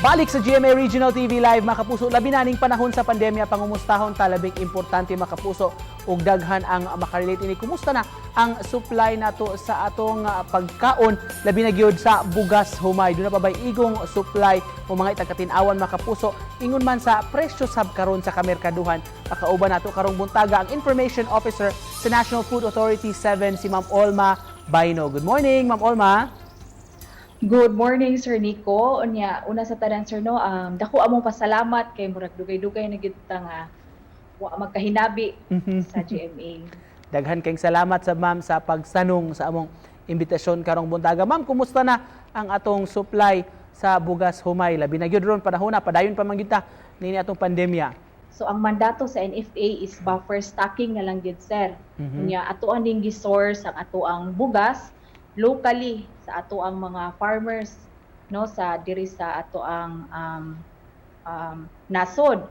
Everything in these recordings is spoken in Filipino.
Balik sa GMA Regional TV Live, mga kapuso. Labi naning panahon sa pandemya, pangumustahon talabing importante, mga kapuso, ug daghan ang makarelate ini. Kumusta na ang supply nato sa atong pagkaon, labi na gyud sa bugas humay? Doon na pa bay igong supply o mga itagkatinawan, mga kapuso, ingon man sa presyo sab karon sa kamerkaduhan. Pakauban nato karong buntaga ang Information Officer sa National Food Authority 7, si Ma'am Olma Baino. Good morning, Ma'am Olma. Good morning, Sir Nico. Una sa tanan, Sir, no, dako among pasalamat kay murag dugay-dugay na gyud ta nga wa magkahinabi sa GMA. Daghan kayong salamat sa ma'am sa pagsanong sa among imbitasyon karong buntaga. Ma'am, kumusta na ang atong supply sa bugas humay? Labi na gyud ron panahon na padayon pa man gyud ta nini atong pandemya. So ang mandato sa NFA is buffer stocking na lang gyud, sir. Ato aning gi-source ang ato ang bugas locally sa ato ang mga farmers, no, sa diri sa ato ang nasod.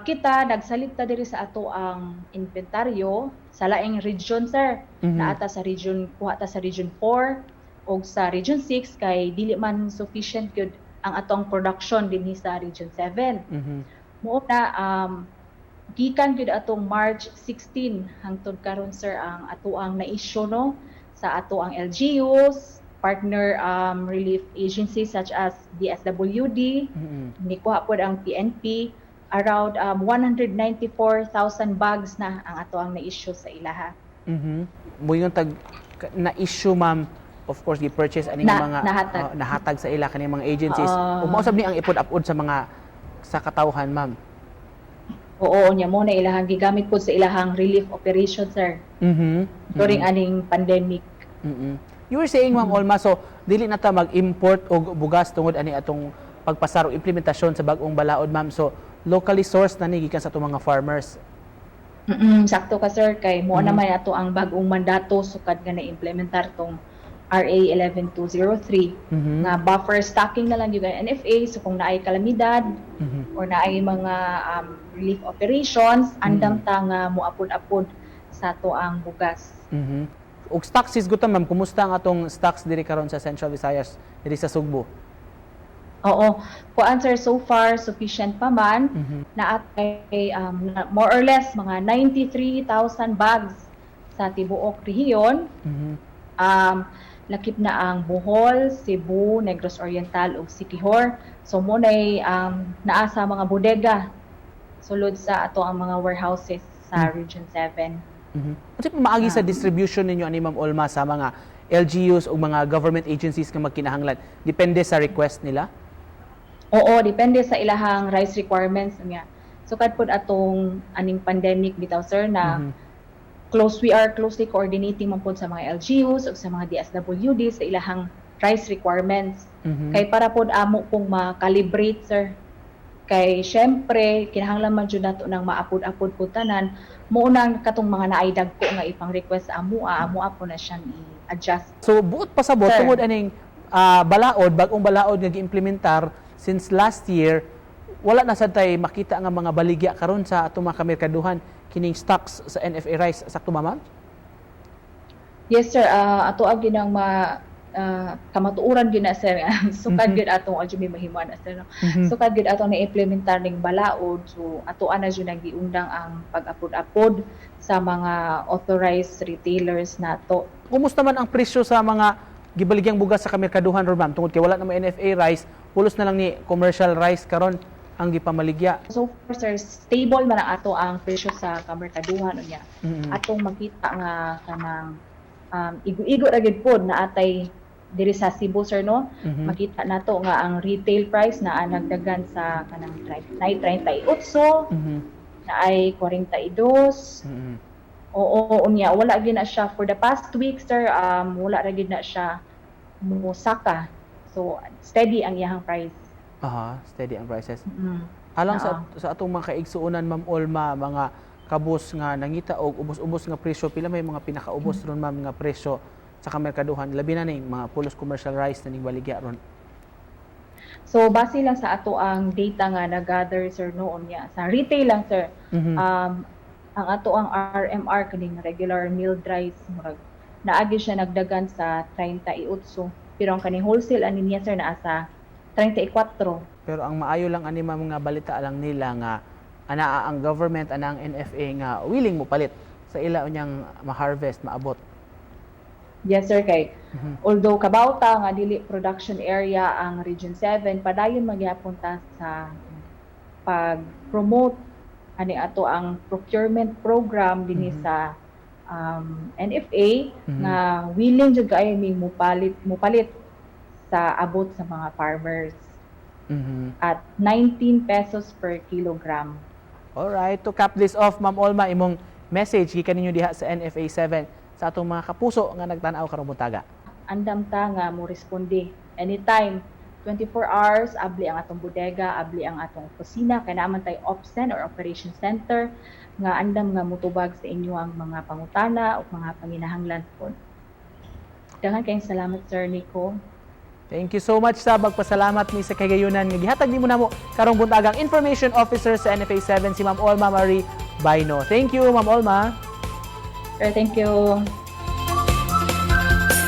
Kita nagsalita diri sa ato ang inventaryo sa laing region, sir. Naata sa region, kuha ta sa region 4 o sa region 6 kay dili man sufficient gyud ang atong production dinhi sa region 7. Mo na gikan gyud atong March 16 hangtod karon, sir, ang ato ang na-issue, no, sa ato ang LGUs, partner relief agencies such as DSWD, nikuha po ang PNP, around 194,000 bags na ang ato ang na-issue sa ilaha. Mo yung na-issue, ma'am, of course, gi-purchase aning mga nahatag sa ila kaning mga agencies. Ug mausab ni ang ipod-apod sa mga sa katawhan, ma'am. Oo, nya mo na ilahang gigamit po sa ilahang relief operation, sir. During aning pandemic. You were saying, Ma'am Olma, so dili na ta mag-import og bugas tungod ani atong pagpasar o implementasyon sa bag-ong balaod, ma'am. So locally sourced na ni gikan sa atong mga farmers. Sakto ka, sir, kay mo naman ato ang bag-ong mandato sukad nga na-implementar tong RA 11203 nga buffer stocking na lang yung NFA. So kung naay kalamidad or naay mga relief operations, andam ta nga moapod-apod sa ato ang bugas. Og stocks is gutom, ma'am. Kumusta ang atong stocks diri karon sa Central Visayas, diri sa Sugbo? Oo. Kuan, sir, so far sufficient pa man. Naatay more or less mga 93,000 bags sa tibuok rehiyon. Lakip na ang Bohol, Cebu, Negros Oriental ug Siquijor. So mo nay naa sa mga bodega sulod sa ato ang mga warehouses sa Region 7. Unsa pa maagi sa distribution ninyo ani, Ma'am Olma, sa mga LGUs o mga government agencies nga magkinahanglan? Depende sa request nila? Oo, depende sa ilahang rice requirements niya. So kadpod atong aning pandemic bitaw, sir, na we are closely coordinating man pod sa mga LGUs o sa mga DSWD sa ilahang rice requirements. Kay para pod amo pong ma-calibrate, sir. Kay syempre kinahanglan man jud nato nang maapod-apod po tanan, mo unang katong mga naay dagko nga ipang request amo po na siyang i-adjust. So buot pasabot tungod aning balaod, bag-ong balaod nga gi-implementar since last year, wala na sad tay makita nga mga baligya karon sa atong mga kamerkaduhan kining stocks sa NFA rice. Sakto, ma'am? Yes, sir. Ato ang ginang kamatuuran gyud na, sir. Sukad gyud atong may mahimuan na, sir. Sukad gyud atong na-implementar ning balaod. So ato ana jud nagiundang ang pag-apod-apod sa mga authorized retailers nato. Kumusta man ang presyo sa mga gibaligyang bugas sa kamerkaduhan ron, ma'am? Tungod kay wala na may NFA rice, pulos na lang ni commercial rice karon ang gipamaligya. So far, sir, stable man ang ato ang presyo sa kamerkaduhan unya. Atong makita nga kanang igo-igo ra gyud pod na atay diri sa Cebu, sir, no. Makita nato nga ang retail price na nagdagan sa kanang 38, na ay 42. Oo, unya wala gyud na siya for the past week, sir. Wala ra gyud na siya musaka. So steady ang iyang price. Steady ang prices. Alang sa atong mga kaigsuonan, Ma'am Olma, mga kabus nga nangita og ubos-ubos nga presyo, pila may mga pinakaubos ron, ma'am, nga presyo sa kamerkaduhan, labi na ning mga pulos commercial rice na ning baligya ron? So base lang sa ato ang data nga na-gather, sir, noon niya sa retail lang, sir. Ang ato ang RMR kaning regular milled rice murag naagi siya nagdagan sa 38. Pero ang kaning wholesale ani niya, sir, naa sa 34. Pero ang maayo lang ani mga balita lang nila nga ana ang government ana ang NFA nga willing mo palit sa ila unyang ma-harvest maabot. Yes sir, kay although kabauta nga dili production area ang Region 7, padayon magyapon ta sa pag-promote ani ato ang procurement program dinhi sa NFA nga willing jud kaayo mi mupalit sa abot sa mga farmers at 19 pesos per kilogram. Alright, to cap this off, Ma'am Olma, imong message gikan ninyo diha sa NFA 7 sa atong mga kapuso nga nagtan-aw karong buntaga. Andam ta nga mo responde anytime, 24 hours, abli ang atong bodega, abli ang atong opisina, kay naman tay OPSEN or Operation Center nga andam nga mutubag sa inyo ang mga pangutana o mga panginahanglan po. Daghan kayong salamat Sir Nico. Thank you so much sa pagpasalamat ni sa kagayunan nga gihatag nimo namo karong buntagang Information Officer sa NFA 7 si Ma'am Olma Marie Baino. Thank you, Ma'am Olma. Sir, thank you.